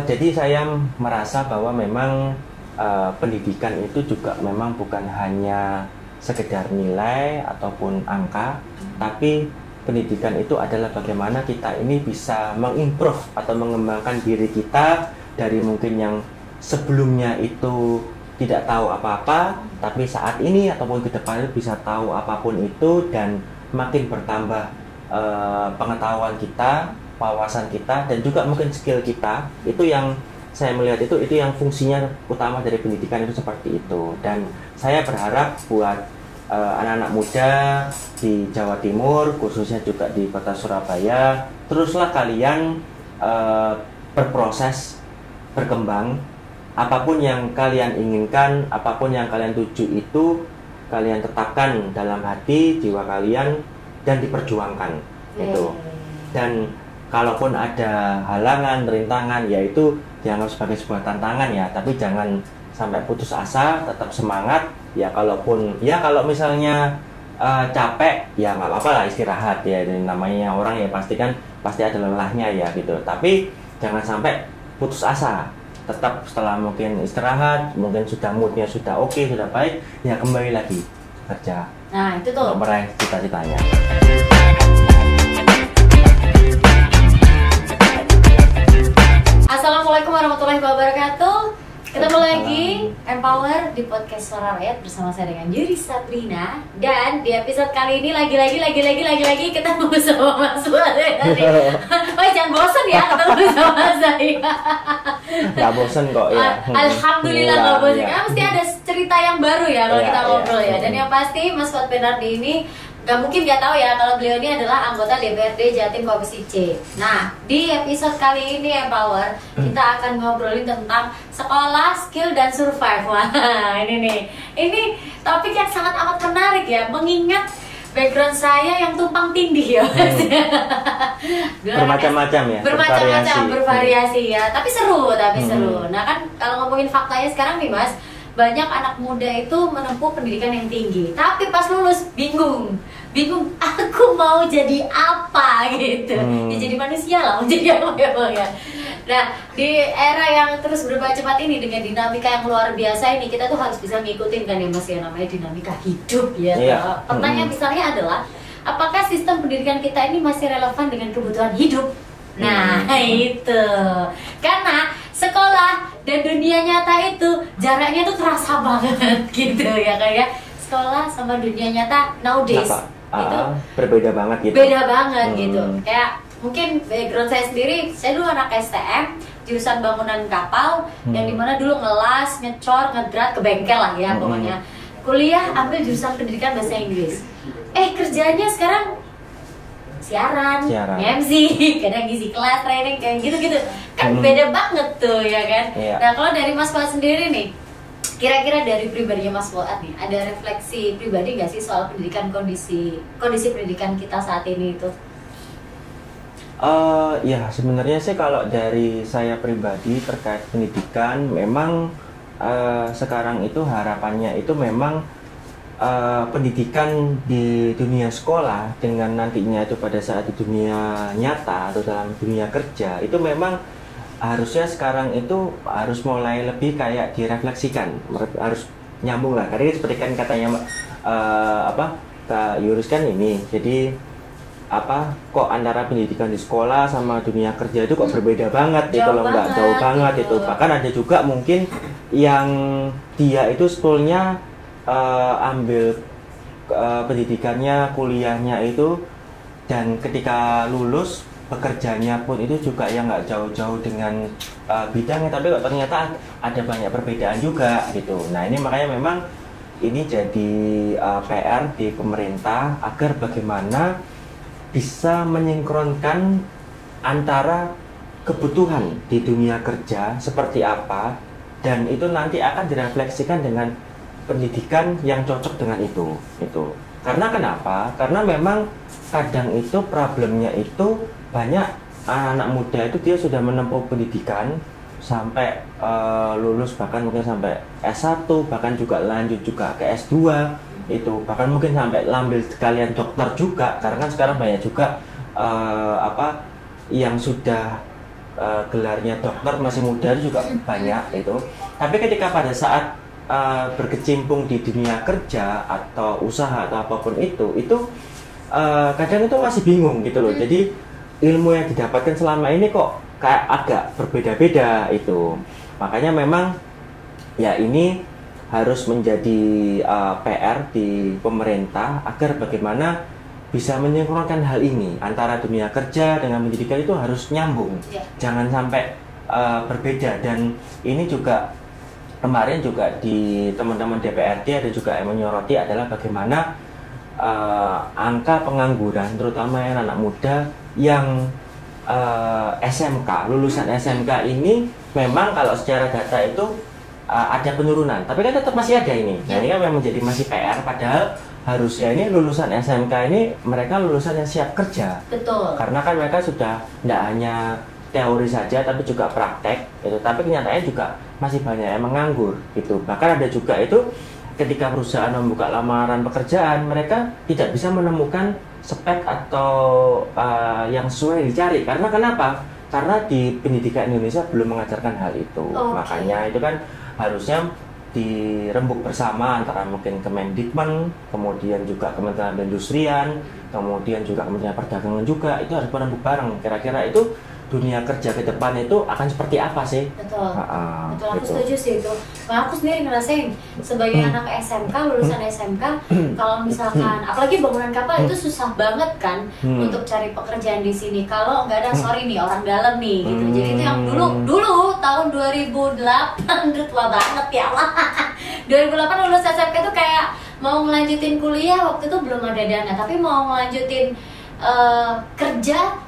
Jadi saya merasa bahwa memang pendidikan itu juga memang bukan hanya sekedar nilai ataupun angka, tapi pendidikan itu adalah bagaimana kita ini bisa mengimprove atau mengembangkan diri kita dari mungkin yang sebelumnya itu tidak tahu apa-apa, tapi saat ini ataupun ke depan bisa tahu apapun itu dan makin bertambah pengetahuan kita, wawasan kita, dan juga mungkin skill kita. Itu yang saya melihat itu yang fungsinya utama dari pendidikan itu seperti itu. Dan saya berharap buat anak-anak muda di Jawa Timur, khususnya juga di kota Surabaya, teruslah kalian berproses, berkembang. Apapun yang kalian inginkan, apapun yang kalian tuju itu kalian tetapkan dalam hati, jiwa kalian, dan diperjuangkan. Itu. Dan kalaupun ada halangan, rintangan, yaitu dianggap sebagai sebuah tantangan ya, tapi jangan sampai putus asa, tetap semangat. Ya kalaupun, ya kalau misalnya capek, ya nggak apa-apa lah, istirahat ya. Dan namanya orang ya pasti ada lelahnya ya gitu. Tapi jangan sampai putus asa. Tetap setelah mungkin istirahat, mungkin sudah moodnya sudah oke, sudah baik, ya kembali lagi kerja. Nah itu tuh untuk meraih cita-citanya. Assalamualaikum warahmatullahi wabarakatuh. Ketemu lagi Empower di podcast Suara Rakyat bersama saya dengan Yuri Sabrina. Dan di episode kali ini lagi-lagi ketemu sama Mas Wale tadi. Oh jangan bosan ya ketemu sama saya. Gak bosan kok ya. Alhamdulillah gak bosan. Karena mesti ada cerita yang baru ya kalau kita ngobrol ya. Dan yang pasti Mas Fuad Benardi ini gak mungkin gak tahu ya kalau beliau ini adalah anggota DPRD Jatim Komisi C. Nah, di episode kali ini Empower kita akan ngobrolin tentang sekolah, skill, dan survive. Wah, ini nih. Ini topik yang sangat amat menarik ya, mengingat background saya yang tumpang tindih ya. Bermacam-macam ya. Bermacam-macam, bervariasi ya. Tapi seru. Nah kan kalau ngomongin faktanya sekarang nih Mas, banyak anak muda itu menempuh pendidikan yang tinggi, tapi pas lulus bingung aku mau jadi apa gitu. Ya jadi manusia lah, mau jadi apa ya. Nah di era yang terus berubah cepat ini dengan dinamika yang luar biasa ini, kita tuh harus bisa ngikutin kan ya Mas, ya namanya dinamika hidup ya. Pertanyaan misalnya adalah, apakah sistem pendidikan kita ini masih relevan dengan kebutuhan hidup? Nah itu karena sekolah dan dunia nyata itu jaraknya tuh terasa banget gitu ya, kayak sekolah sama dunia nyata nowadays itu berbeda banget gitu. Beda banget gitu. Kayak mungkin background saya sendiri, saya dulu anak STM jurusan bangunan kapal, yang dimana dulu ngelas, ngecor, ngedrat, ke bengkel lah ya pokoknya. Kuliah ambil jurusan pendidikan bahasa Inggris. Kerjanya sekarang siaran. MC, kadang ngisi kelas, training, kayak gitu-gitu. Kan beda banget tuh ya kan. Nah kalau dari Mas Fuad sendiri nih, kira-kira dari pribadinya Mas Fuad nih, ada refleksi pribadi nggak sih soal pendidikan, kondisi pendidikan kita saat ini itu? Ya sebenarnya sih kalau dari saya pribadi terkait pendidikan, memang sekarang itu harapannya itu memang pendidikan di dunia sekolah dengan nantinya itu pada saat di dunia nyata atau dalam dunia kerja itu memang harusnya sekarang itu harus mulai lebih kayak direfleksikan, harus nyambung lah. Karena seperti kan katanya Kak Yurus kan ini, jadi kok antara pendidikan di sekolah sama dunia kerja itu kok berbeda banget gitu loh, nggak jauh banget itu. Bahkan ada juga mungkin yang dia itu sebetulnya ambil pendidikannya, kuliahnya itu, dan ketika lulus bekerjanya pun itu juga yang nggak jauh-jauh dengan bidangnya, tapi kok ternyata ada banyak perbedaan juga gitu. Nah ini makanya memang ini jadi PR di pemerintah agar bagaimana bisa menyinkronkan antara kebutuhan di dunia kerja seperti apa, dan itu nanti akan direfleksikan dengan pendidikan yang cocok dengan itu. Karena kenapa? Karena memang kadang itu problemnya itu banyak anak muda itu dia sudah menempuh pendidikan sampai lulus, bahkan mungkin sampai S1, bahkan juga lanjut juga ke S2 itu, bahkan mungkin sampai ambil sekalian dokter juga, karena kan sekarang banyak juga yang sudah gelarnya dokter masih muda itu juga banyak itu. Tapi ketika pada saat berkecimpung di dunia kerja atau usaha atau apapun itu kadang itu masih bingung gitu loh. Jadi ilmu yang didapatkan selama ini kok kayak agak berbeda-beda itu. Makanya memang ya ini harus menjadi PR di pemerintah agar bagaimana bisa menyinkronkan hal ini antara dunia kerja dengan pendidikan itu harus nyambung. Jangan sampai berbeda. Dan ini juga kemarin juga di teman-teman DPRD ada juga yang menyoroti adalah bagaimana angka pengangguran terutama yang anak muda yang SMK, lulusan SMK ini memang kalau secara data itu ada penurunan, tapi kan tetap masih ada ini. Nah ini kan memang menjadi masih PR, padahal harusnya ini lulusan SMK ini mereka lulusan yang siap kerja. Betul. Karena kan mereka sudah tidak hanya teori saja tapi juga praktek itu, tapi kenyataannya juga masih banyak yang menganggur gitu. Bahkan ada juga itu ketika perusahaan membuka lamaran pekerjaan mereka tidak bisa menemukan spek atau yang sesuai yang dicari. Karena kenapa? Karena di pendidikan Indonesia belum mengajarkan hal itu. Makanya itu kan harusnya dirembuk bersama antara mungkin Kemendikmen, kemudian juga Kementerian Perindustrian, kemudian juga Kementerian Perdagangan juga, itu harus merembuk bareng. Kira-kira itu dunia kerja ke depan itu akan seperti apa sih? Betul. Betul, aku gitu. setuju sih itu. Nah, aku sendiri ngerasain sebagai anak SMK, lulusan SMK, kalau misalkan apalagi bangunan kapal itu susah banget kan untuk cari pekerjaan di sini. Kalau nggak ada sorry nih orang dalam nih gitu. Jadi itu yang dulu tahun 2008 tua banget ya Allah. 2008 lulus SMK itu kayak mau ngelanjutin kuliah waktu itu belum ada dana, tapi mau ngelanjutin kerja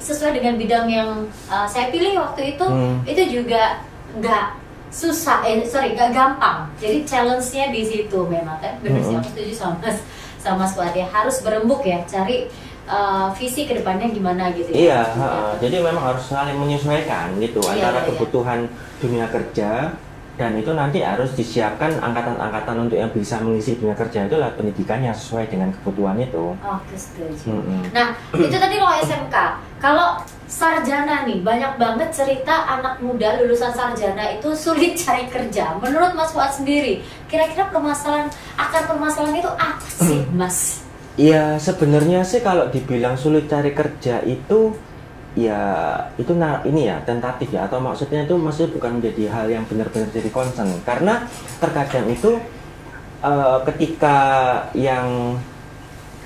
sesuai dengan bidang yang saya pilih waktu itu juga nggak susah, nggak gampang. Jadi challenge-nya di situ memang kan. Benar sih, aku setuju sama Mas Wade, harus berembuk ya, cari visi kedepannya gimana gitu. Iya, jadi memang harus saling menyesuaikan gitu antara kebutuhan dunia kerja. Dan itu nanti harus disiapkan angkatan-angkatan untuk yang bisa mengisi dunia kerja itu lah pendidikan yang sesuai dengan kebutuhan itu. Oke, setuju. Nah, itu tadi lo SMK. Kalau sarjana nih, banyak banget cerita anak muda lulusan sarjana itu sulit cari kerja. Menurut Mas Fuad sendiri, kira-kira akar permasalahan itu apa sih, Mas? Ya, sebenarnya sih kalau dibilang sulit cari kerja itu ya itu ini ya tentatif ya, atau maksudnya itu masih bukan menjadi hal yang benar-benar jadi concern, karena terkadang itu ketika yang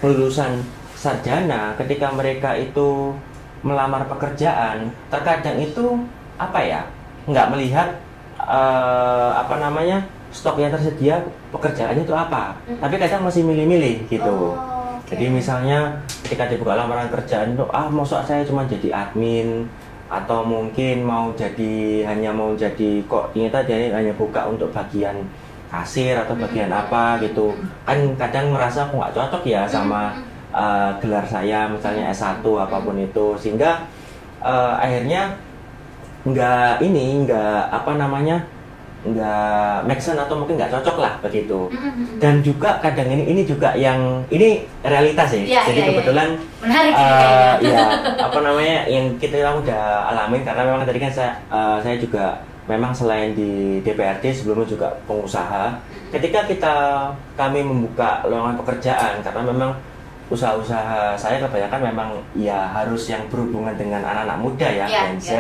lulusan sarjana ketika mereka itu melamar pekerjaan terkadang itu apa ya nggak melihat stok yang tersedia pekerjaannya itu apa, tapi kadang masih milih-milih gitu. Jadi misalnya ketika dibuka lamaran kerjaan itu, masa saya cuma jadi admin, atau mungkin hanya mau jadi kok ini tadi hanya buka untuk bagian kasir atau bagian apa gitu. Kan kadang merasa aku nggak cocok ya sama gelar saya, misalnya S1 apapun itu, sehingga akhirnya nggak make sense atau mungkin nggak cocok lah begitu. Dan juga kadang ini juga yang ini realitas ya. Jadi kebetulan menarik yang kita udah alamin, karena memang tadi kan saya juga memang selain di DPRD sebelumnya juga pengusaha. Ketika kami membuka lowongan pekerjaan, karena memang usaha-usaha saya kebanyakan memang ya harus yang berhubungan dengan anak-anak muda ya, Gen Z,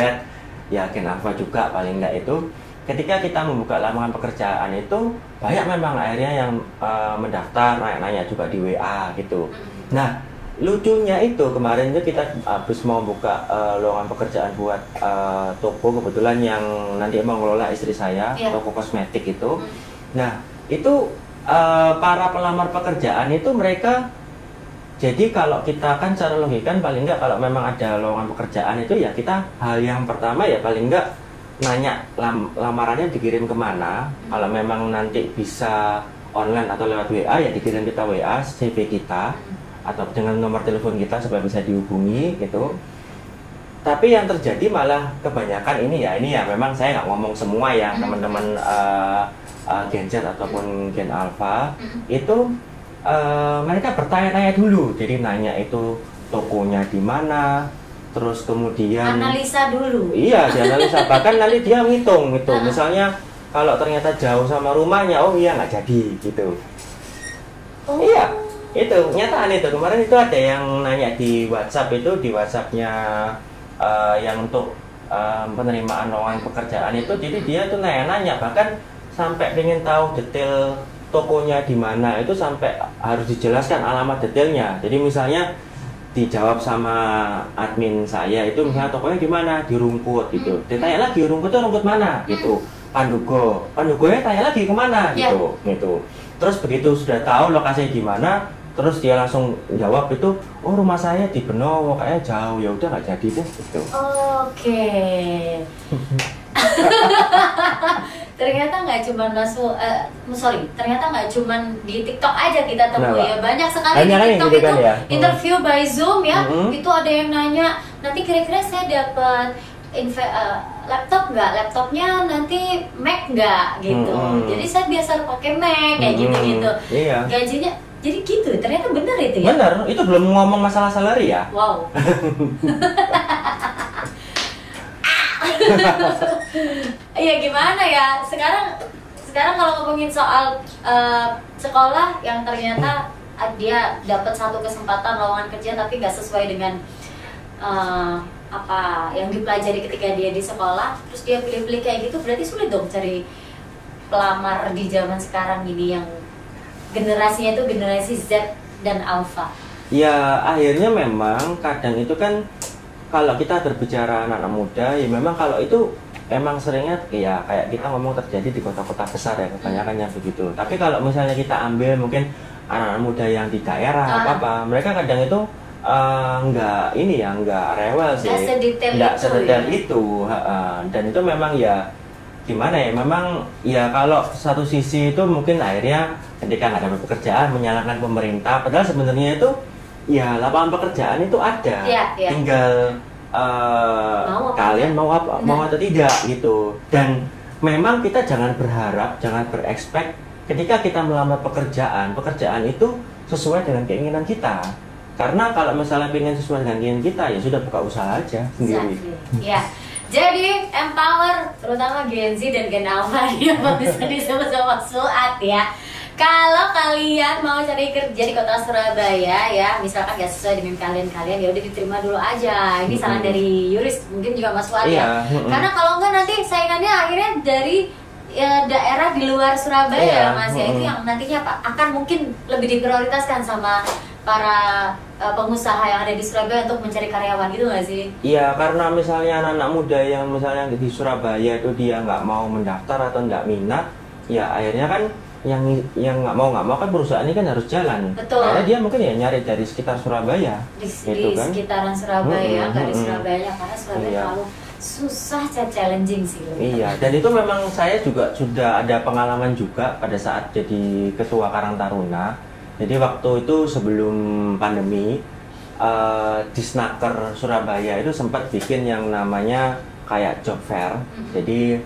ya Gen Alpha juga paling enggak itu. Ketika kita membuka lamaran pekerjaan itu banyak memang akhirnya yang mendaftar, nanya-nanya juga di WA gitu. Nah lucunya itu kemarin itu kita habis mau buka lowongan pekerjaan buat toko, kebetulan yang nanti mau ngelola istri saya, toko kosmetik itu. Nah itu para pelamar pekerjaan itu mereka, jadi kalau kita kan secara logika paling enggak kalau memang ada lowongan pekerjaan itu ya kita hal yang pertama ya paling enggak nanya lamarannya dikirim kemana. Kalau memang nanti bisa online atau lewat WA ya dikirim kita WA CV kita atau dengan nomor telepon kita supaya bisa dihubungi gitu. Tapi yang terjadi malah kebanyakan ini ya memang saya nggak ngomong semua ya teman-teman Gen Z ataupun Gen Alpha itu mereka bertanya-tanya dulu. Jadi nanya itu tokonya di mana, terus kemudian analisa dulu. iya dianalisa, bahkan nanti dia ngitung gitu, misalnya kalau ternyata jauh sama rumahnya, oh iya nggak jadi gitu. Iya, itu nyataan itu. Kemarin itu ada yang nanya di WhatsApp, itu di WhatsAppnya yang untuk penerimaan lowongan pekerjaan itu, jadi dia tuh nanya bahkan sampai pengen tahu detail tokonya di mana, itu sampai harus dijelaskan alamat detailnya. Jadi misalnya dijawab sama admin saya itu, misalnya tokonya di mana, di Rungkut gitu. Ditanya lagi Rungkut itu rumput mana gitu. Pandugonya tanya lagi kemana gitu, gitu. Terus begitu sudah tahu lokasinya di mana, terus dia langsung jawab itu, oh rumah saya di Benowo, kayaknya jauh, ya udah nggak jadi deh gitu. Oke. Ternyata nggak cuma ternyata nggak cuma di TikTok aja kita temui ya, banyak sekali di TikTok gitu itu kan, ya? interview by Zoom ya. Itu ada yang nanya, nanti kira-kira saya dapat laptop nggak, laptopnya nanti Mac nggak gitu. Jadi saya biasa pakai Mac kayak gitu-gitu. Iya. Gajinya jadi gitu, ternyata benar itu ya. Benar, itu belum ngomong masalah salary ya. Wow. Iya gimana ya, sekarang kalau ngomongin soal sekolah yang ternyata dia dapat satu kesempatan lowongan kerja tapi nggak sesuai dengan apa yang dipelajari ketika dia di sekolah, terus dia pilih-pilih kayak gitu, berarti sulit dong cari pelamar di zaman sekarang ini yang generasinya itu generasi Z dan Alpha. Ya akhirnya memang kadang itu kan, kalau kita berbicara anak-anak muda ya memang kalau itu emang seringnya ya kayak kita ngomong terjadi di kota-kota besar ya kebanyakannya begitu. Tapi kalau misalnya kita ambil mungkin anak-anak muda yang di daerah apa mereka kadang itu nggak ini ya, nggak rewel sih, nggak sedetail itu, dan itu memang ya gimana ya, memang ya kalau satu sisi itu mungkin akhirnya ketika nggak dapat pekerjaan menyalahkan pemerintah, padahal sebenarnya itu ya lapangan pekerjaan itu ada, tinggal kalian mau atau tidak gitu. Dan memang kita jangan berharap, jangan berekspek ketika kita melamar pekerjaan itu sesuai dengan keinginan kita. Karena kalau misalnya pengen sesuai dengan keinginan kita, ya sudah buka usaha aja sendiri. Ya, jadi empower terutama Gen Z dan Gen Alpha yang bisa disebut sama Suat ya. Kalau kalian mau cari kerja di kota Surabaya ya, misalkan gak sesuai dengan kalian ya udah diterima dulu aja. Ini saran dari Yuris, mungkin juga Mas Suat ya. Karena kalau enggak nanti saingannya akhirnya dari daerah di luar Surabaya ya Mas ya. Itu yang nantinya akan mungkin lebih diprioritaskan sama para pengusaha yang ada di Surabaya untuk mencari karyawan gitu nggak sih? Iya, karena misalnya anak-anak muda yang misalnya di Surabaya itu dia nggak mau mendaftar atau nggak minat, ya akhirnya kan yang nggak mau kan perusahaan ini kan harus jalan. Betul. Karena dia mungkin ya nyari dari sekitar Surabaya. Di kan? Sekitaran Surabaya, nggak di Surabaya karena Surabaya terlalu susah, challenging sih. Iya, dan itu memang saya juga sudah ada pengalaman juga pada saat jadi ketua Karang Taruna. Jadi waktu itu sebelum pandemi, Disnaker Surabaya itu sempat bikin yang namanya kayak job fair. Jadi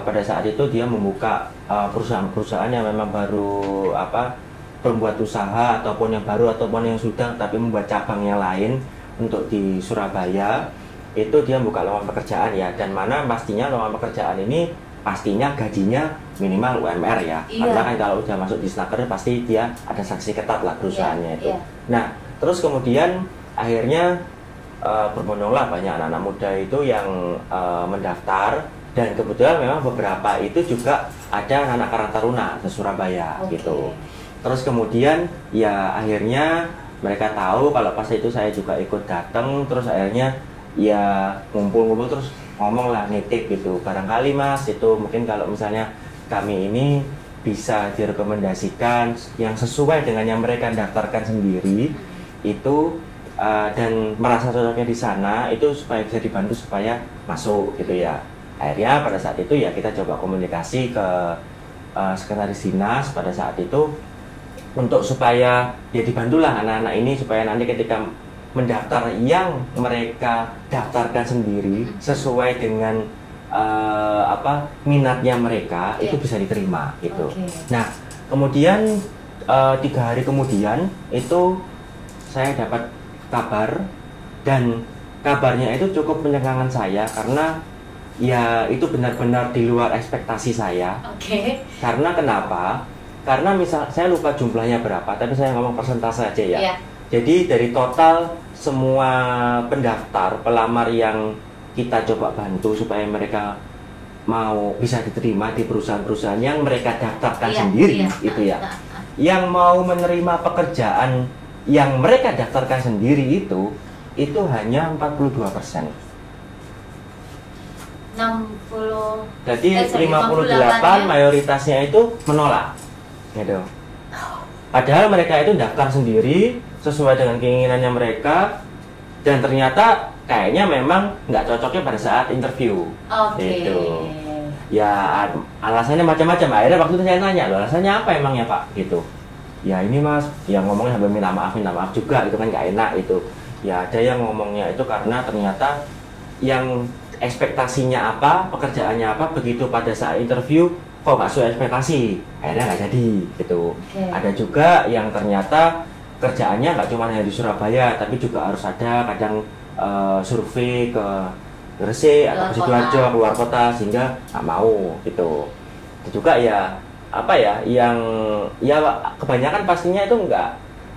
pada saat itu dia membuka perusahaan-perusahaan yang memang baru membuat usaha ataupun yang baru ataupun yang sudah tapi membuat cabang yang lain untuk di Surabaya. Itu dia buka lowongan pekerjaan ya, dan mana pastinya lowongan pekerjaan ini pastinya gajinya minimal UMR ya. Karena kan kalau udah masuk di Snaker pasti dia ada sanksi ketat lah perusahaannya itu. Nah, terus kemudian akhirnya berbondonglah banyak anak-anak muda itu yang mendaftar, dan kebetulan memang beberapa itu juga ada anak Karang Taruna di Surabaya gitu. Terus kemudian ya akhirnya mereka tahu kalau pas itu saya juga ikut datang, terus akhirnya ya ngumpul-ngumpul terus ngomong lah, nitip gitu, barangkali Mas itu mungkin kalau misalnya kami ini bisa direkomendasikan yang sesuai dengan yang mereka daftarkan sendiri itu dan merasa cocoknya di sana itu supaya bisa dibantu supaya masuk gitu ya. Akhirnya pada saat itu ya kita coba komunikasi ke sekretaris dinas pada saat itu untuk supaya ya dibantulah anak-anak ini supaya nanti ketika mendaftar yang mereka daftarkan sendiri sesuai dengan minatnya mereka itu bisa diterima gitu. Nah kemudian 3 hari kemudian itu saya dapat kabar dan kabarnya itu cukup menyengangkan saya karena ya itu benar-benar di luar ekspektasi saya. Oke. Karena kenapa? Karena misal saya lupa jumlahnya berapa, tapi saya ngomong persentase aja ya. Iya. Jadi dari total semua pendaftar pelamar yang kita coba bantu supaya mereka mau bisa diterima di perusahaan-perusahaan yang mereka daftarkan sendiri, itu ya. Yang mau menerima pekerjaan yang mereka daftarkan sendiri itu hanya 42%. 60. Jadi 58 mayoritasnya itu menolak, gitu. Padahal mereka itu daftar sendiri sesuai dengan keinginannya mereka dan ternyata kayaknya memang nggak cocoknya pada saat interview. Gitu. Ya alasannya macam-macam. Akhirnya waktu itu saya nanya, loh alasannya apa emang ya Pak? Gitu. Ya ini Mas, yang ngomongnya sambil minta maaf juga, itu kan nggak enak itu. Ya ada yang ngomongnya itu karena ternyata yang ekspektasinya apa, pekerjaannya apa, begitu pada saat interview kok nggak sesuai ekspektasi, akhirnya nggak jadi gitu. Ada juga yang ternyata kerjaannya nggak cuma hanya di Surabaya, tapi juga harus ada kadang survei ke Gresik atau ke Sidoarjo, keluar kota, sehingga nggak mau gitu. Itu juga ya apa ya, yang ya kebanyakan pastinya itu nggak,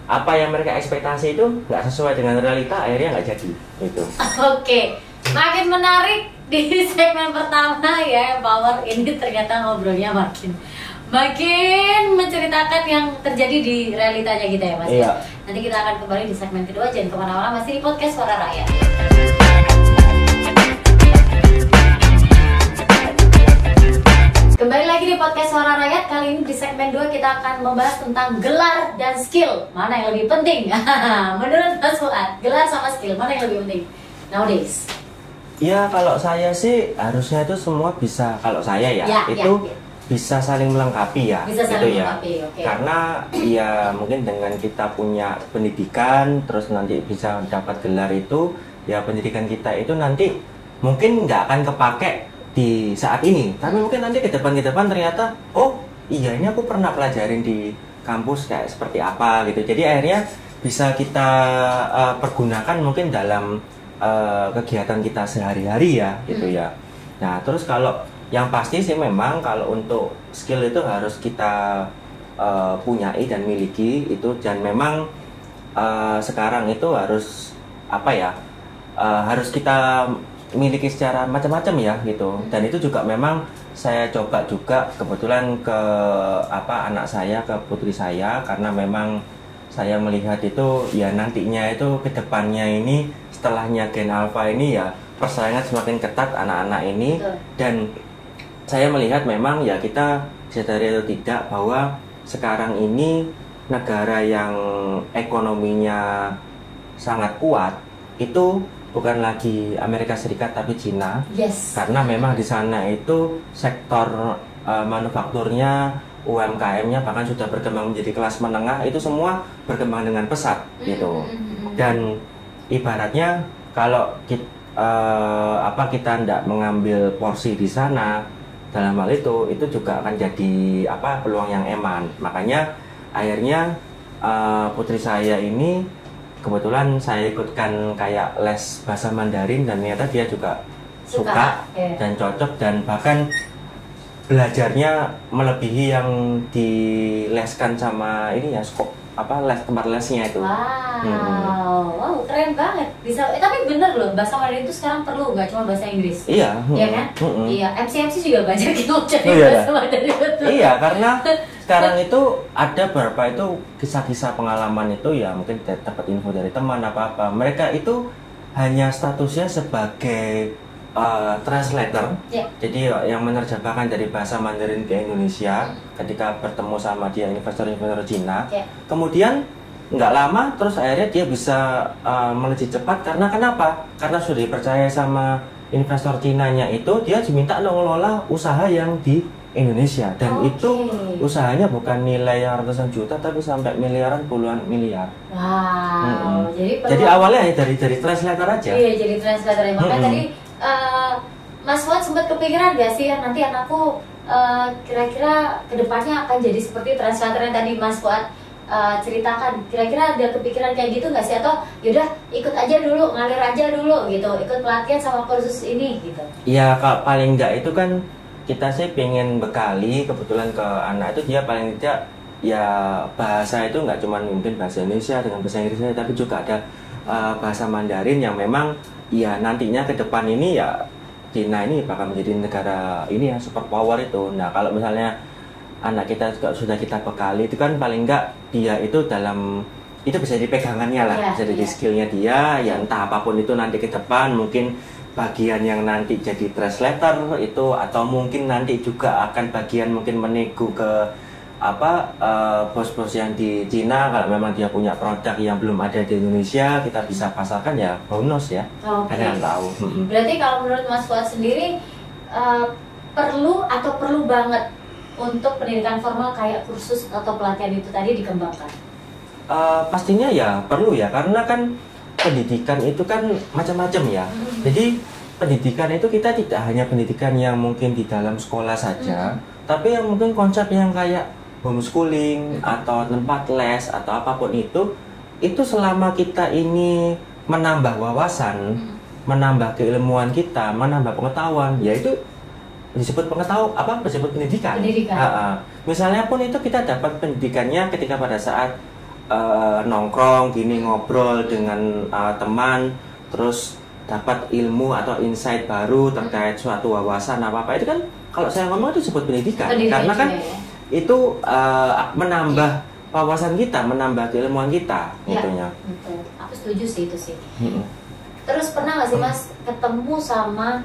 apa yang mereka ekspektasi itu nggak sesuai dengan realita, akhirnya nggak jadi gitu. Oke, makin menarik di segmen pertama ya, Power ini ternyata ngobrolnya makin menceritakan yang terjadi di realitanya kita ya Mas. Iya. Nanti kita akan kembali di segmen kedua, jangan kemana-mana, masih di podcast Suara Rakyat. Kembali lagi di podcast Suara Rakyat. Kali ini di segmen 2 kita akan membahas tentang gelar dan skill, mana yang lebih penting. Menurut Mas Fuad, gelar sama skill mana yang lebih penting nowadays? Ya kalau saya sih harusnya itu semua bisa, kalau saya ya, bisa saling melengkapi ya, bisa saling gitu ya. Okay. Karena ya mungkin dengan kita punya pendidikan, terus nanti bisa dapat gelar itu, ya pendidikan kita itu nanti mungkin nggak akan kepake di saat ini, tapi mungkin nanti ke depan ternyata, oh iya ini aku pernah pelajarin di kampus kayak seperti apa gitu. Jadi akhirnya bisa kita pergunakan mungkin dalam kegiatan kita sehari-hari ya gitu ya. Nah terus kalau yang pasti sih memang kalau untuk skill itu harus kita punyai dan miliki itu, dan memang sekarang itu harus apa ya, harus kita miliki secara macam-macam ya gitu. Dan itu juga memang saya coba juga kebetulan ke anak saya, ke putri saya, karena memang saya melihat itu ya nantinya itu kedepannya ini setelahnya Gen Alpha ini ya persaingan semakin ketat anak-anak ini. Dan saya melihat memang ya kita sadari atau tidak bahwa sekarang ini negara yang ekonominya sangat kuat itu bukan lagi Amerika Serikat tapi Cina. Karena memang di sana itu sektor manufakturnya, UMKM-nya bahkan sudah berkembang menjadi kelas menengah, itu semua berkembang dengan pesat gitu. Dan ibaratnya kalau kita tidak mengambil porsi di sana dalam hal itu juga akan jadi peluang yang eman. Makanya akhirnya putri saya ini kebetulan saya ikutkan kayak les bahasa Mandarin, dan ternyata dia juga suka dan cocok, dan bahkan belajarnya melebihi yang dileskan sama ini ya, les tempat lesnya itu. Wow, keren banget. Bisa, tapi bener loh, bahasa Mandarin itu sekarang perlu, nggak cuma bahasa Inggris. Iya. Iya kan? Iya, MC juga banyak yang mau jadi bahasa Mandarin. Iya, karena sekarang itu ada beberapa itu kisah-kisah pengalaman itu ya, mungkin dapat info dari teman apa-apa. Mereka itu hanya statusnya sebagai translator, jadi yang menerjemahkan dari bahasa Mandarin ke Indonesia ketika bertemu sama dia investor-investor Cina. Kemudian nggak lama terus akhirnya dia bisa melejit cepat, karena kenapa? Karena sudah dipercaya sama investor Cinanya itu, dia diminta mengelola usaha yang di Indonesia, dan itu usahanya bukan nilai yang ratusan juta tapi sampai miliaran, puluhan miliar. Wow. Jadi awalnya hanya dari translator aja. Iya, jadi translator. Makanya tadi Mas Fuad sempat kepikiran gak sih ya, nanti anakku kira-kira kedepannya akan jadi seperti translator yang tadi Mas Fuad ceritakan, kira-kira ada kepikiran kayak gitu nggak sih, atau yaudah ikut aja dulu, ngalir aja dulu gitu, ikut pelatihan sama kursus ini gitu? Ya kalau paling enggak itu kan kita sih pengen bekali kebetulan ke anak itu dia paling tidak ya bahasa itu nggak cuma mungkin bahasa Indonesia dengan bahasa Inggrisnya, tapi juga ada bahasa Mandarin yang memang ya nantinya ke depan ini ya Cina ini bakal menjadi negara ini ya super power itu. Nah kalau misalnya anak kita juga sudah kita bekali itu kan paling enggak dia itu dalam itu bisa jadi pegangannya lah, bisa jadi skillnya dia ya, entah apapun itu nanti ke depan mungkin bagian yang nanti jadi translator itu, atau mungkin nanti juga akan bagian mungkin menego ke apa bos-bos yang di Cina kalau memang dia punya produk yang belum ada di Indonesia kita bisa pasarkan ya bonus ya. Ada yang tahu. Berarti kalau menurut Mas Fuad sendiri perlu banget untuk pendidikan formal kayak kursus atau pelatihan itu tadi dikembangkan? Pastinya ya perlu ya, karena kan pendidikan itu kan macam-macam ya. Jadi pendidikan itu kita tidak hanya pendidikan yang mungkin di dalam sekolah saja, tapi yang mungkin konsep yang kayak homeschooling atau tempat les atau apapun itu selama kita ini menambah wawasan, menambah keilmuan kita, menambah pengetahuan, yaitu disebut disebut pendidikan. Misalnya pun itu kita dapat pendidikannya ketika pada saat nongkrong gini ngobrol dengan teman, terus dapat ilmu atau insight baru terkait suatu wawasan apa itu kan kalau saya ngomong itu disebut pendidikan karena kan itu menambah wawasan kita, menambah keilmuan kita gitunya. Betul. Aku setuju sih itu sih. Terus pernah nggak sih Mas ketemu sama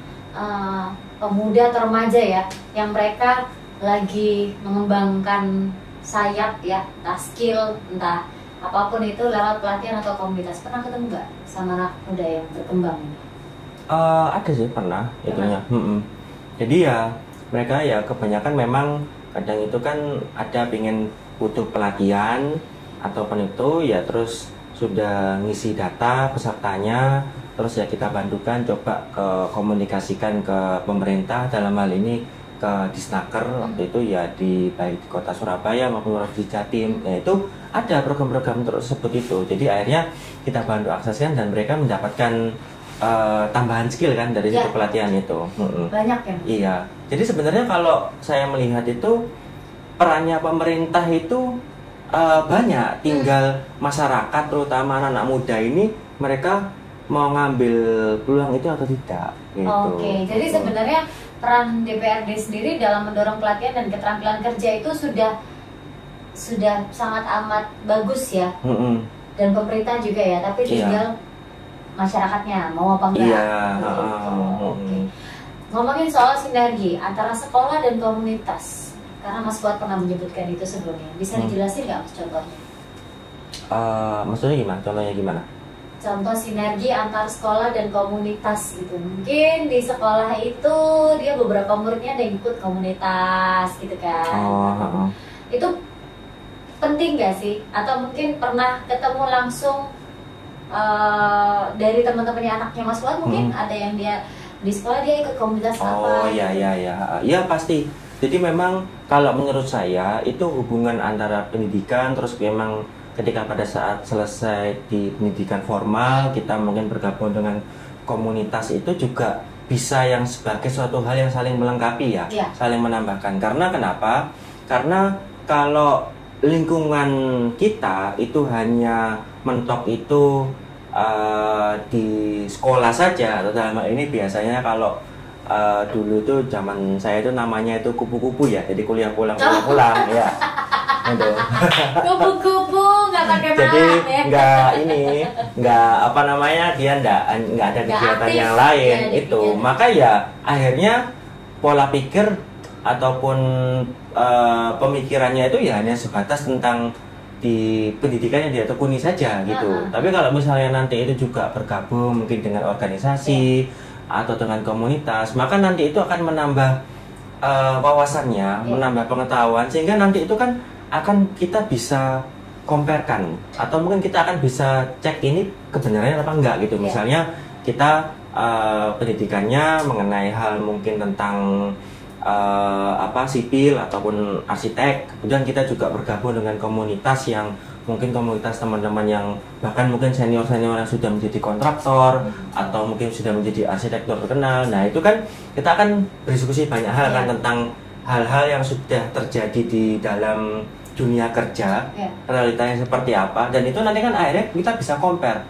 pemuda atau remaja ya yang mereka lagi mengembangkan sayap ya, entah skill, entah apapun itu lewat pelatihan atau komunitas? Pernah ketemu nggak sama anak muda yang berkembang? Ada sih pernah itunya. Jadi ya mereka ya kebanyakan memang kadang itu kan ada pengen butuh pelatihan ataupun itu ya terus sudah ngisi data pesertanya, terus ya kita bantukan coba ke komunikasikan ke pemerintah, dalam hal ini ke Disnaker waktu itu ya baik di kota Surabaya maupun di Jatim. Ya itu ada program-program tersebut itu, jadi akhirnya kita bantu akseskan dan mereka mendapatkan tambahan skill kan dari situ pelatihan itu. Banyak ya? Iya, jadi sebenarnya kalau saya melihat itu perannya pemerintah itu banyak, tinggal masyarakat terutama anak-anak muda ini mereka mau ngambil peluang itu atau tidak gitu. Oke, jadi sebenarnya peran DPRD sendiri dalam mendorong pelatihan dan keterampilan kerja itu sudah sangat amat bagus ya. Dan pemerintah juga ya, tapi tinggal masyarakatnya mau apa enggak. Oke. Ngomongin soal sinergi antara sekolah dan komunitas, karena Mas Fuad pernah menyebutkan itu sebelumnya, bisa dijelasin nggak contohnya? Maksudnya gimana? Contohnya gimana? Contoh sinergi antar sekolah dan komunitas gitu. Mungkin di sekolah itu dia beberapa muridnya ada yang ikut komunitas gitu kan. Itu penting gak sih? Atau mungkin pernah ketemu langsung dari teman-temannya anaknya Mas Fuad, mungkin ada yang dia di sekolah dia ikut komunitas apa? Ya pasti. Jadi memang kalau menurut saya itu hubungan antara pendidikan terus memang ketika pada saat selesai di pendidikan formal kita mungkin bergabung dengan komunitas itu juga bisa yang sebagai suatu hal yang saling melengkapi ya, saling menambahkan. Karena kenapa? Karena kalau lingkungan kita itu hanya mentok itu di sekolah saja, atau dalam hal ini biasanya kalau dulu tuh zaman saya itu namanya itu kupu-kupu ya, jadi kuliah pulang ya. Kupu-kupu nggak pakai malam. Jadi nggak apa namanya, dia nggak ada kegiatan aktif, yang lain itu. Maka ya akhirnya pola pikir ataupun pemikirannya itu ya hanya sebatas tentang di pendidikan yang dia tekuni saja gitu. Tapi kalau misalnya nanti itu juga bergabung mungkin dengan organisasi atau dengan komunitas, maka nanti itu akan menambah wawasannya, menambah pengetahuan, sehingga nanti itu kan akan kita bisa comparekan atau mungkin kita akan bisa cek ini kebenarannya apa enggak gitu. Misalnya kita pendidikannya mengenai hal mungkin tentang sipil ataupun arsitek, kemudian kita juga bergabung dengan komunitas yang mungkin komunitas teman-teman yang bahkan mungkin senior-senior yang sudah menjadi kontraktor atau mungkin sudah menjadi arsitektur terkenal. Nah itu kan kita akan berdiskusi banyak hal kan tentang hal-hal yang sudah terjadi di dalam dunia kerja, realitanya seperti apa, dan itu nanti kan akhirnya kita bisa compare.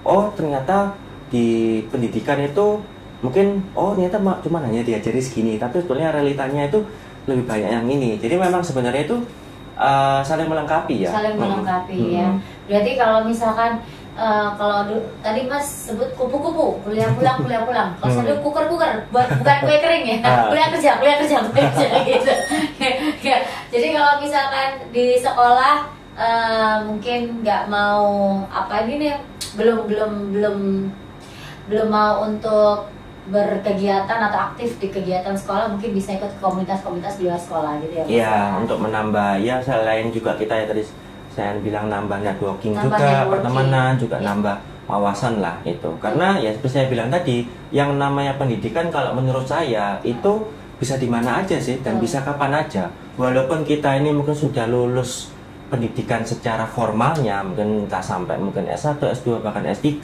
Oh ternyata di pendidikan itu mungkin ternyata cuma hanya diajari segini, tapi sebetulnya realitanya itu lebih banyak yang ini. Jadi memang sebenarnya itu saling melengkapi ya. Saling melengkapi ya. Berarti kalau misalkan kalau tadi Mas sebut kupu-kupu, kuliah pulang. Kalau saya dulu kuker-kuker, bukan kue kering ya. Kuliah kerja gitu. Ya. Jadi kalau misalkan di sekolah mungkin nggak mau belum mau untuk berkegiatan atau aktif di kegiatan sekolah, mungkin bisa ikut komunitas-komunitas di luar sekolah gitu ya. Iya, untuk menambah ya selain juga kita ya tadi saya bilang nambah networking juga, pertemanan juga nambah wawasan lah itu. Karena ya seperti saya bilang tadi, yang namanya pendidikan kalau menurut saya itu bisa di mana aja sih dan bisa kapan aja. Walaupun kita ini mungkin sudah lulus pendidikan secara formalnya, mungkin entah sampai mungkin S1, S2 bahkan S3,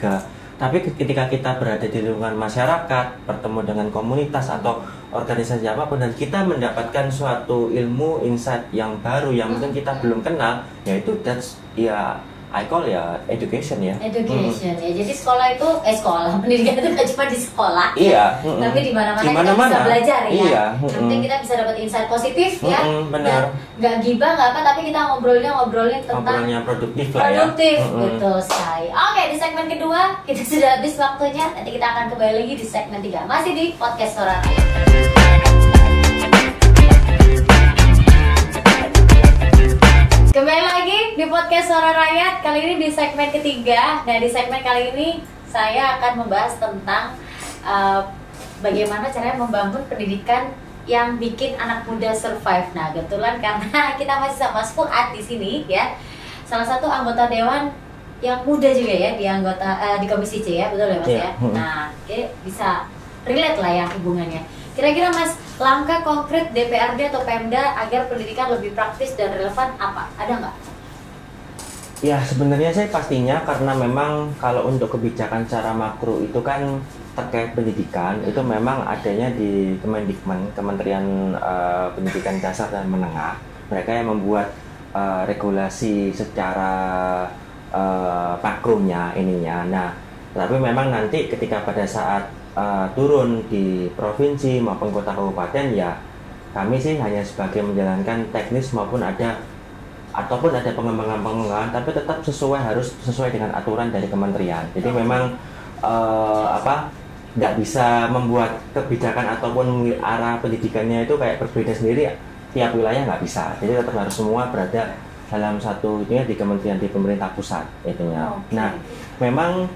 tapi ketika kita berada di lingkungan masyarakat, bertemu dengan komunitas atau organisasi apapun, dan kita mendapatkan suatu ilmu, insight yang baru yang mungkin kita belum kenal, yaitu that's ya I call ya education ya. Education ya. Jadi sekolah itu pendidikan itu nggak cuma di sekolah. Iya. Tapi di mana-mana kita bisa belajar ya. Iya. Yang penting kita bisa dapat insight positif ya. Benar. Nggak gibah nggak apa, tapi kita ngobrolnya tentang ngobrolnya produktif lah ya. Produktif, betul sekali. Oke, di segmen kedua kita sudah habis waktunya. Nanti kita akan kembali lagi di segmen 3. Masih di podcast Suara Rakyat. Kembali lagi di podcast Suara Rakyat, kali ini di segmen ketiga. Nah, di segmen kali ini saya akan membahas tentang bagaimana caranya membangun pendidikan yang bikin anak muda survive. Nah, kebetulan karena kita masih sama Mas Fuad di sini ya, salah satu anggota dewan yang muda juga ya di Komisi C ya, betul ya Mas ya? Nah, bisa relate lah ya hubungannya. Kira-kira Mas, langkah konkret DPRD atau Pemda agar pendidikan lebih praktis dan relevan apa? Ada nggak? Ya sebenarnya saya pastinya karena memang kalau untuk kebijakan secara makro itu kan terkait pendidikan itu memang adanya di Kemendikmen, Kementerian Pendidikan Dasar dan Menengah. Mereka yang membuat regulasi secara makronya ininya. Nah, tapi memang nanti ketika pada saat turun di provinsi maupun kota kabupaten ya kami sih hanya sebagai menjalankan teknis maupun ada pengembangan tapi tetap harus sesuai dengan aturan dari kementerian. Jadi memang nggak bisa membuat kebijakan ataupun arah pendidikannya itu kayak berbeda sendiri tiap wilayah, nggak bisa. Jadi tetap harus semua berada dalam satu itunya di kementerian, di pemerintah pusat itunya. Nah memang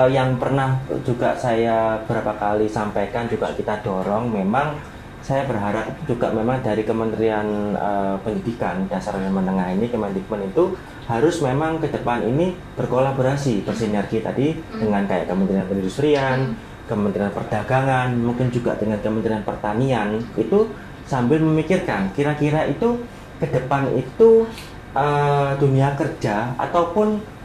yang pernah juga saya beberapa kali sampaikan juga kita dorong, memang saya berharap juga memang dari Kementerian Pendidikan Dasar dan Menengah ini, Kemendikmen itu harus memang ke depan ini berkolaborasi, bersinergi tadi dengan kayak Kementerian Perindustrian, Kementerian Perdagangan, mungkin juga dengan Kementerian Pertanian, itu sambil memikirkan kira-kira itu ke depan itu dunia kerja ataupun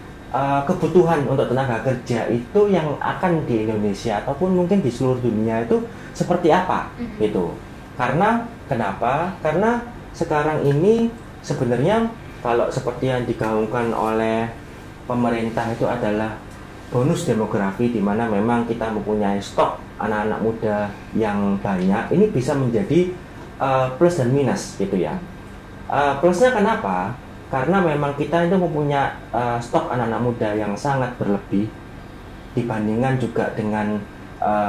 kebutuhan untuk tenaga kerja itu yang akan di Indonesia ataupun mungkin di seluruh dunia itu seperti apa gitu. Karena kenapa? Karena sekarang ini sebenarnya kalau seperti yang digaungkan oleh pemerintah itu adalah bonus demografi, di mana memang kita mempunyai stok anak-anak muda yang banyak. Ini bisa menjadi plus dan minus gitu ya. Plusnya kenapa? Karena memang kita itu mempunyai stok anak-anak muda yang sangat berlebih dibandingkan juga dengan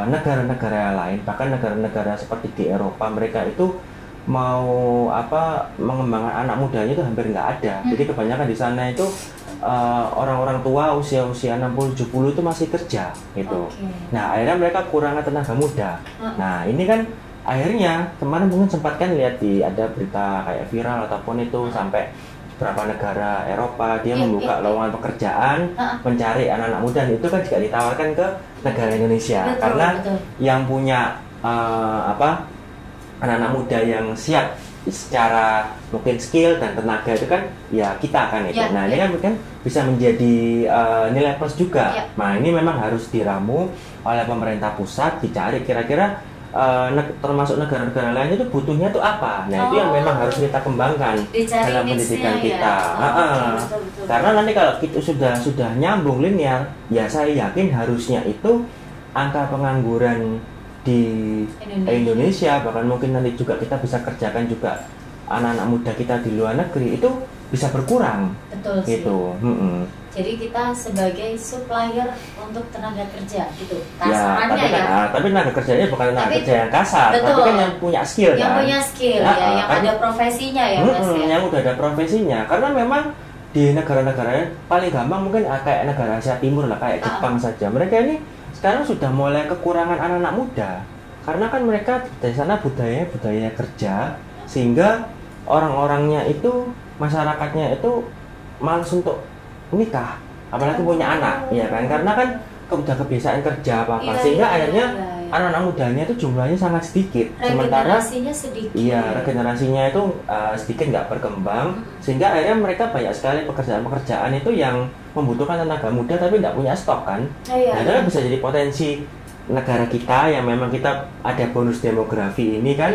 negara-negara lain, bahkan negara-negara seperti di Eropa, mereka itu mau mengembangkan anak mudanya itu hampir nggak ada. Jadi kebanyakan di sana itu orang-orang tua usia 60-70 itu masih kerja gitu. Nah akhirnya mereka kurang tenaga muda. Nah ini kan akhirnya kemarin mungkin sempat kan lihat ada berita kayak viral ataupun itu sampai beberapa negara Eropa dia membuka lowongan pekerjaan mencari anak-anak muda, itu kan juga ditawarkan ke negara Indonesia. Karena yang punya anak-anak muda yang siap secara mungkin skill dan tenaga itu kan ya kita kan itu. Nah, ini kan mungkin bisa menjadi nilai plus juga. Nah, ini memang harus diramu oleh pemerintah pusat, dicari kira-kira termasuk negara-negara lain itu butuhnya tuh apa. Nah, itu yang memang harus kita kembangkan dalam pendidikan kita. Betul. Karena nanti kalau kita sudah nyambung linear, ya saya yakin harusnya itu angka pengangguran di Indonesia, bahkan mungkin nanti juga kita bisa kerjakan juga anak-anak muda kita di luar negeri itu bisa berkurang. Betul gitu. Jadi kita sebagai supplier untuk tenaga kerja gitu. Ya, tapi tenaga kerjanya bukan tenaga kerja yang kasar, betul, tapi kan yang punya skill yang kan. punya skill yang ada profesinya ya Mas ya. Yang udah ada profesinya, karena memang di negara-negara paling gampang mungkin kayak negara Asia Timur lah, kayak Jepang saja. Mereka ini sekarang sudah mulai kekurangan anak-anak muda karena kan mereka di sana budaya kerja, sehingga orang-orangnya itu, masyarakatnya itu malas untuk menikah, apalagi punya anak, ya kan, karena kan udah kebiasaan kerja apa-apa, sehingga akhirnya anak-anak mudanya itu jumlahnya sangat sedikit, sementara regenerasinya itu sedikit, nggak berkembang, sehingga akhirnya mereka banyak sekali pekerjaan-pekerjaan itu yang membutuhkan tenaga muda tapi nggak punya stok kan. Nah, itu kan bisa jadi potensi negara kita yang memang kita ada bonus demografi ini kan.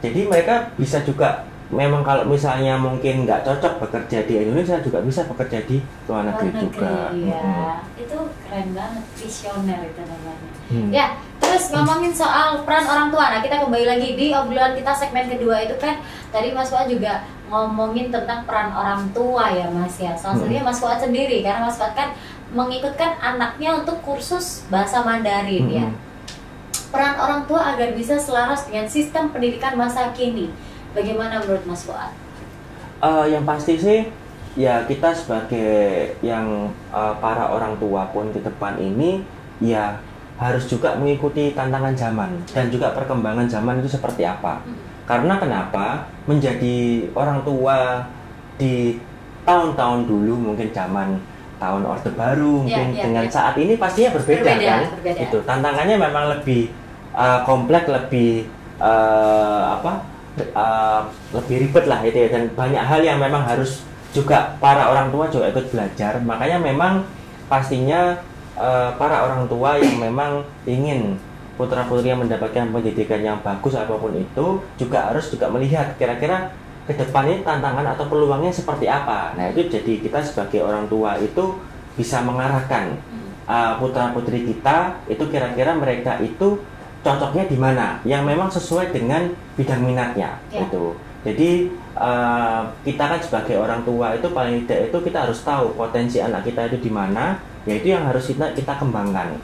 Jadi mereka bisa juga memang kalau misalnya mungkin nggak cocok bekerja di Indonesia juga bisa bekerja di luar negeri juga. Itu keren banget, visioner itu namanya. Ya, terus ngomongin soal peran orang tua. Nah, kita kembali lagi di obrolan kita segmen kedua itu kan tadi Mas Fuad juga ngomongin tentang peran orang tua ya Mas ya. Salah satunya Mas Fuad sendiri, karena Mas Fuad kan mengikutkan anaknya untuk kursus bahasa Mandarin ya. Peran orang tua agar bisa selaras dengan sistem pendidikan masa kini, bagaimana menurut Mas Fuad? Yang pasti sih ya kita sebagai yang para orang tua pun di depan ini ya harus juga mengikuti tantangan zaman dan juga perkembangan zaman itu seperti apa. Karena kenapa? Menjadi orang tua di tahun-tahun dulu, mungkin zaman tahun Orde Baru, mungkin dengan saat ini pastinya berbeda kan? Itu tantangannya memang lebih kompleks, lebih lebih ribet lah itu ya, dan banyak hal yang memang harus juga para orang tua juga ikut belajar. Makanya memang pastinya para orang tua yang memang ingin putra-putrinya mendapatkan pendidikan yang bagus apapun itu juga harus melihat kira-kira ke depan ini tantangan atau peluangnya seperti apa. Nah, itu jadi kita sebagai orang tua itu bisa mengarahkan putra-putri kita itu kira-kira mereka itu cocoknya di mana yang memang sesuai dengan bidang minatnya itu. Jadi kita kan sebagai orang tua itu paling tidak itu kita harus tahu potensi anak kita itu di mana, yaitu yang harus kita kembangkan.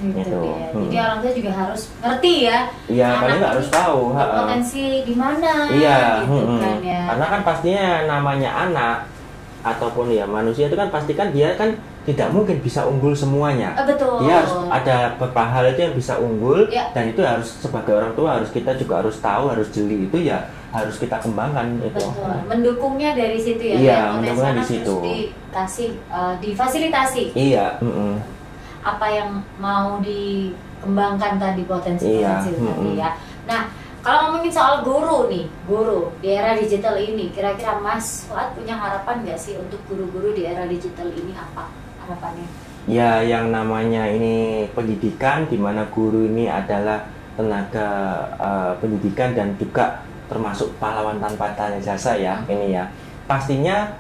Gitu. Jadi orang tua juga harus ngerti ya. Iya, paling nggak harus tahu potensi di mana. Gitu kan ya. Karena kan pastinya namanya anak ataupun ya manusia itu kan pasti kan dia kan tidak mungkin bisa unggul semuanya. Betul. Dia harus ada beberapa hal itu yang bisa unggul dan itu harus sebagai orang tua kita juga harus tahu, harus jeli itu ya harus kita kembangkan itu. Betul. Mendukungnya dari situ ya. Iya, mendukungnya di situ. Dikasih, difasilitasi. Iya. Apa yang mau dikembangkan tadi potensi-potensi tadi ya. Nah, kalau ngomongin soal guru nih, guru di era digital ini, kira-kira Mas Fuad punya harapan nggak sih untuk guru-guru di era digital ini, apa harapannya? Ya, yang namanya ini pendidikan, di mana guru ini adalah tenaga pendidikan dan juga termasuk pahlawan tanpa tanda jasa ya, ini ya. Pastinya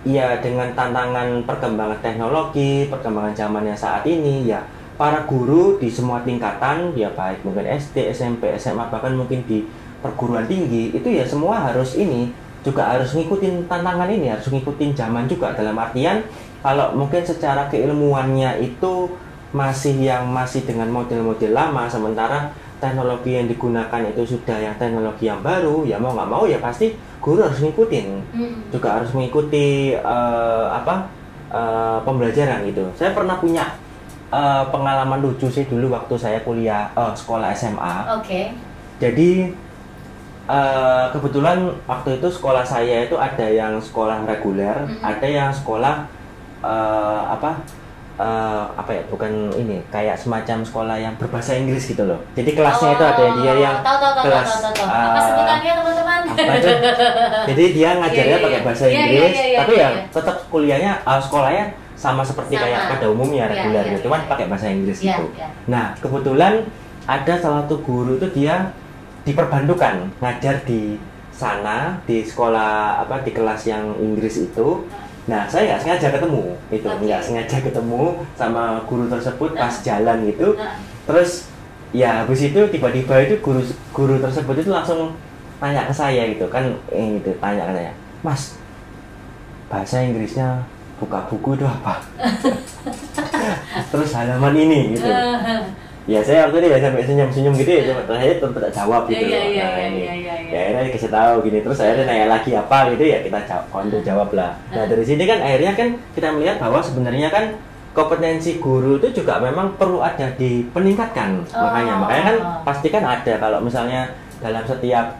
ya dengan tantangan perkembangan teknologi, perkembangan zamannya saat ini ya, para guru di semua tingkatan ya, baik mungkin SD, SMP, SMA, bahkan mungkin di perguruan tinggi itu ya semua harus ngikutin tantangan ini, harus ngikutin zaman juga, dalam artian kalau mungkin secara keilmuannya itu masih dengan model-model lama, sementara teknologi yang digunakan itu sudah yang teknologi yang baru, ya mau nggak mau ya pasti guru harus ngikutin, juga harus mengikuti pembelajaran gitu. Saya pernah punya pengalaman lucu sih dulu waktu saya kuliah sekolah SMA. Jadi kebetulan waktu itu sekolah saya itu ada yang sekolah reguler, ada yang sekolah bukan ini, kayak semacam sekolah yang berbahasa Inggris gitu loh. Jadi kelasnya itu ada dia yang kelas apa sebutannya teman-teman? Waduh. Jadi dia ngajarnya pakai bahasa Inggris, tapi ya iya. tetap kuliahnya, sekolahnya sama seperti Sama. kayak pada umumnya reguler Iya, gitu, cuman iya. pakai bahasa Inggris Iya, gitu. iya. Nah, kebetulan ada salah satu guru itu dia diperbantukan ngajar di sana di sekolah di kelas yang Inggris itu. Nah, saya nggak sengaja ketemu itu, nggak sengaja ketemu sama guru tersebut pas jalan gitu. Terus ya habis itu tiba-tiba itu guru tersebut itu langsung tanya ke saya gitu kan, gitu tanya ke saya, Mas, bahasa Inggrisnya buka buku itu apa? Terus halaman ini gitu. Ya saya waktu itu ya sampai senyum-senyum gitu ya, saya tetap jawab gitu. Iya. Ya akhirnya dikasih tahu gini, terus saya nanya lagi apa gitu ya, kita jawab lah. Nah dari sini kan akhirnya kan kita melihat bahwa sebenarnya kan kompetensi guru itu juga memang perlu ada dipeningkatkan. Makanya kan pasti kan ada, kalau misalnya dalam setiap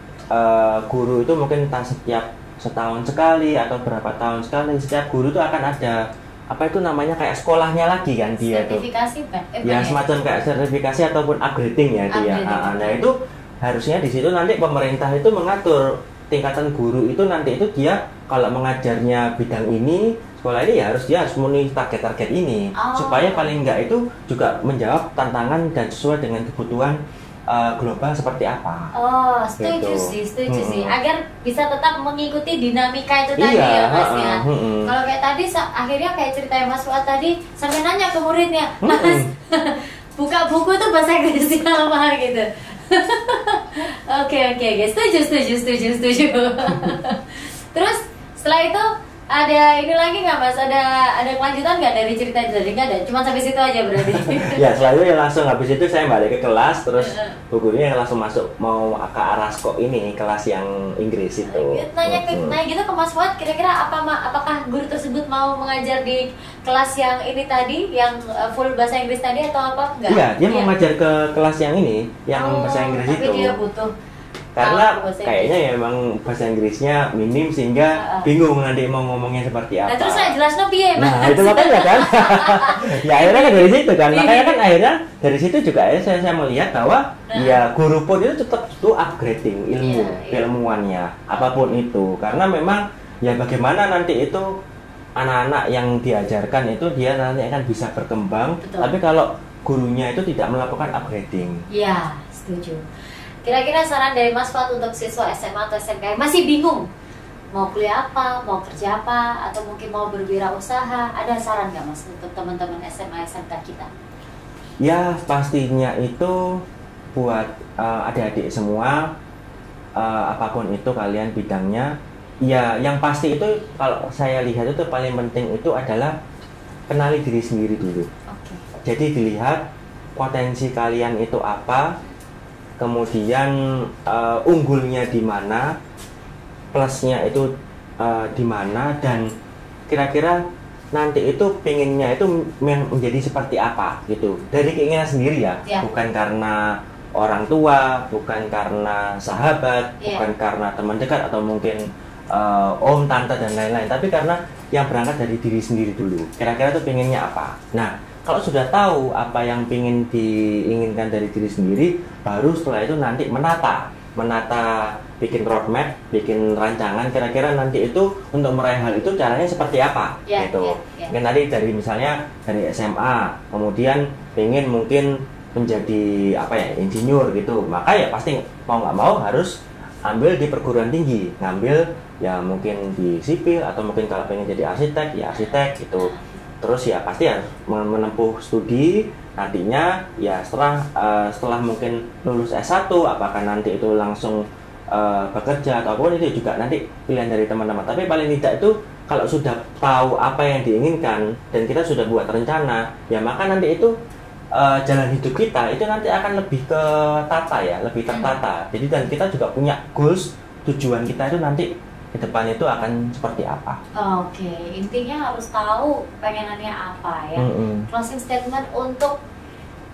guru itu mungkin setiap setahun sekali atau berapa tahun sekali, setiap guru itu akan ada itu namanya kayak sekolahnya lagi kan dia tuh. Sertifikasi Ya semacam kayak sertifikasi ataupun upgrading ya dia. Nah itu harusnya di situ nanti pemerintah itu mengatur tingkatan guru itu nanti itu dia kalau mengajarnya bidang ini, sekolah ini ya dia harus memenuhi target-target ini supaya paling enggak itu juga menjawab tantangan dan sesuai dengan kebutuhan global seperti apa. Setuju gitu. sih. Agar bisa tetap mengikuti dinamika itu tadi ya Mas ya. Kalau kayak tadi akhirnya kayak ceritanya Mas Fuad tadi sampai nanya ke muridnya, Mas, buka buku tuh bahasa Inggrisnya apa gitu. Oke, setuju. Terus setelah itu ada ini lagi nggak Mas? Ada kelanjutan nggak dari cerita tadi? Nggak ada, cuma sampai situ aja berarti. Ya selanjutnya langsung habis itu saya balik ke kelas, terus gurunya langsung masuk mau ke arah kelas yang Inggris itu. Nanya gitu ke Mas Fuad, kira-kira apakah guru tersebut mau mengajar di kelas yang ini tadi, yang full bahasa Inggris tadi atau apa? Enggak? Iya, dia mau ngajar ke kelas yang ini, yang bahasa Inggris tapi itu. Dia butuh. Karena kayaknya ya emang bahasa Inggrisnya minim sehingga bingung nanti mau ngomongnya seperti apa. Nah terus saya jelasnya piye Mas? Nah itu makanya kan. Ya akhirnya kan dari situ kan. Makanya kan akhirnya dari situ juga saya melihat bahwa ya guru pun itu tetap itu upgrading keilmuannya apapun itu. Karena memang ya bagaimana nanti itu anak-anak yang diajarkan itu dia nanti akan bisa berkembang. Betul. Tapi kalau gurunya itu tidak melakukan upgrading. Iya, setuju. Kira-kira saran dari Mas Fuad untuk siswa SMA atau SMK yang masih bingung mau kuliah apa, mau kerja apa, atau mungkin mau berwirausaha, ada saran nggak Mas untuk teman-teman SMA SMK kita? Ya pastinya itu buat adik-adik semua, apapun itu kalian bidangnya, ya yang pasti itu kalau saya lihat itu paling penting itu adalah kenali diri sendiri dulu. Jadi dilihat potensi kalian itu apa, kemudian unggulnya di mana, plusnya itu di mana, dan kira-kira nanti itu pengennya itu menjadi seperti apa gitu dari keinginan sendiri ya. Bukan karena orang tua, bukan karena sahabat, bukan karena teman dekat atau mungkin om, tante dan lain-lain, tapi karena yang berangkat dari diri sendiri dulu. Kira-kira itu pengennya apa. Nah kalau sudah tahu apa yang ingin diinginkan dari diri sendiri, baru setelah itu nanti menata, bikin roadmap, bikin rancangan, kira-kira nanti itu untuk meraih hal itu caranya seperti apa, gitu. Mungkin tadi dari misalnya dari SMA, kemudian pengen mungkin menjadi insinyur gitu, maka ya pasti mau nggak mau harus ambil di perguruan tinggi, ngambil ya mungkin di sipil atau mungkin kalau pengen jadi arsitek ya arsitek gitu. Terus ya pasti harus menempuh studi, nantinya ya setelah mungkin lulus S1 apakah nanti itu langsung bekerja ataupun itu juga nanti pilihan dari teman-teman. Tapi paling tidak itu kalau sudah tahu apa yang diinginkan dan kita sudah buat rencana, ya maka nanti itu jalan hidup kita itu nanti akan lebih lebih tertata. Jadi dan kita juga punya goals, tujuan kita itu nanti ke depan itu akan seperti apa. Oke, intinya harus tahu pengenannya apa ya. Closing statement untuk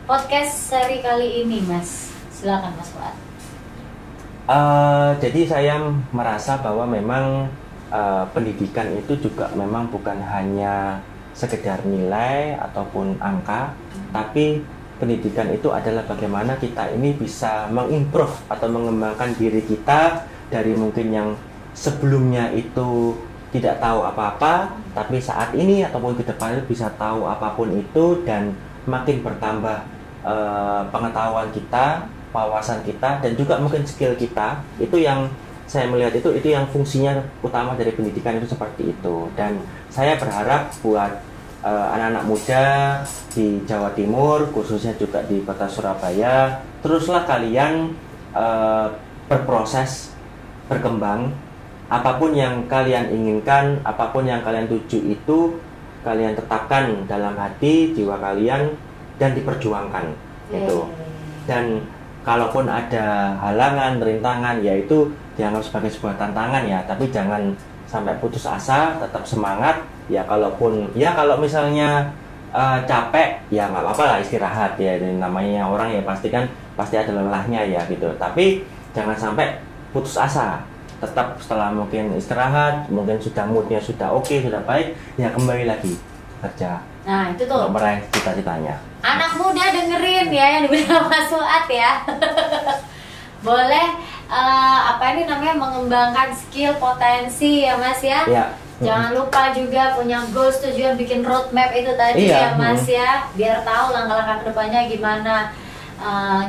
podcast seri kali ini, Mas. Silakan Mas Fuad. Jadi saya merasa bahwa memang pendidikan itu juga memang bukan hanya sekedar nilai ataupun angka, tapi pendidikan itu adalah bagaimana kita ini bisa mengimprove atau mengembangkan diri kita dari mungkin yang sebelumnya itu tidak tahu apa-apa, tapi saat ini ataupun ke depan bisa tahu apapun itu, dan makin bertambah pengetahuan kita, wawasan kita, dan juga mungkin skill kita. Itu yang saya melihat itu yang fungsinya utama dari pendidikan itu seperti itu. Dan saya berharap buat anak-anak muda di Jawa Timur, khususnya juga di kota Surabaya, teruslah kalian berproses, berkembang. Apapun yang kalian inginkan, apapun yang kalian tuju itu kalian tetapkan dalam hati, jiwa kalian, dan diperjuangkan. Itu. Dan kalaupun ada halangan, rintangan, yaitu dianggap sebagai sebuah tantangan ya, tapi jangan sampai putus asa, tetap semangat. Ya kalaupun, ya kalau misalnya capek, ya nggak apa-apa lah, istirahat ya. Dan namanya orang ya pasti ada lelahnya ya gitu. Tapi jangan sampai putus asa. Tetap setelah mungkin istirahat, mungkin sudah moodnya sudah oke, sudah baik, ya kembali lagi kerja. Nah itu tuh untuk meraih cita-citanya. Anak muda dengerin ya yang dibilang Mas Fuad ya. Boleh mengembangkan skill, potensi ya Mas ya. Ya. Jangan lupa juga punya goals, tujuan, bikin roadmap itu tadi ya Mas ya, biar tahu langkah-langkah kedepannya gimana.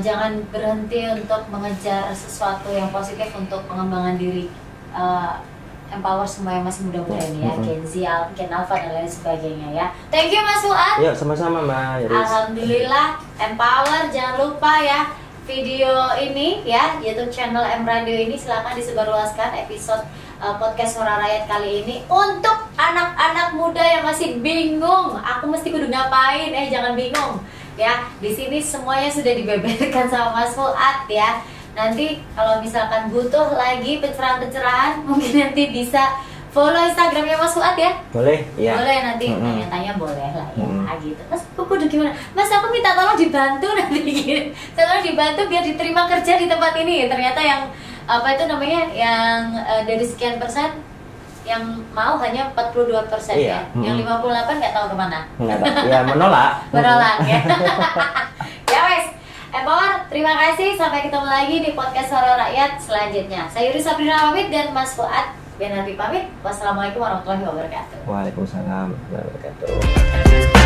Jangan berhenti untuk mengejar sesuatu yang positif untuk pengembangan diri, empower semua yang masih muda-muda ini ya, Gen Z, Gen Alpha dan lain sebagainya ya. Thank you Mas Fuad. Ya sama-sama Mbak Iris. Alhamdulillah empower. Jangan lupa ya video ini ya, YouTube channel M Radio ini silahkan disebarluaskan episode podcast Suara Rakyat kali ini untuk anak-anak muda yang masih bingung, aku mesti kudu ngapain, jangan bingung ya. Di sini semuanya sudah dibeberkan sama Mas Fuad ya. Nanti kalau misalkan butuh lagi pencerahan-pencerahan, mungkin nanti bisa follow Instagramnya Mas Fuad ya. Boleh, ya. Boleh nanti tanya-tanya boleh lah ya, gitu. Mas, aku udah gimana? Mas, aku minta tolong dibantu nanti gini. Tolong dibantu biar diterima kerja di tempat ini. Ternyata yang yang dari sekian persen yang mau hanya 42% ya. Yang 58 nggak tahu kemana. Ya menolak. Menolak ya. Ya wes. Empower, terima kasih. Sampai ketemu lagi di podcast Suara Rakyat selanjutnya. Saya Yuri Sabrina pamit dan Mas Fuad Benardi pamit. Wassalamualaikum warahmatullahi wabarakatuh. Waalaikumsalam warahmatullahi wabarakatuh.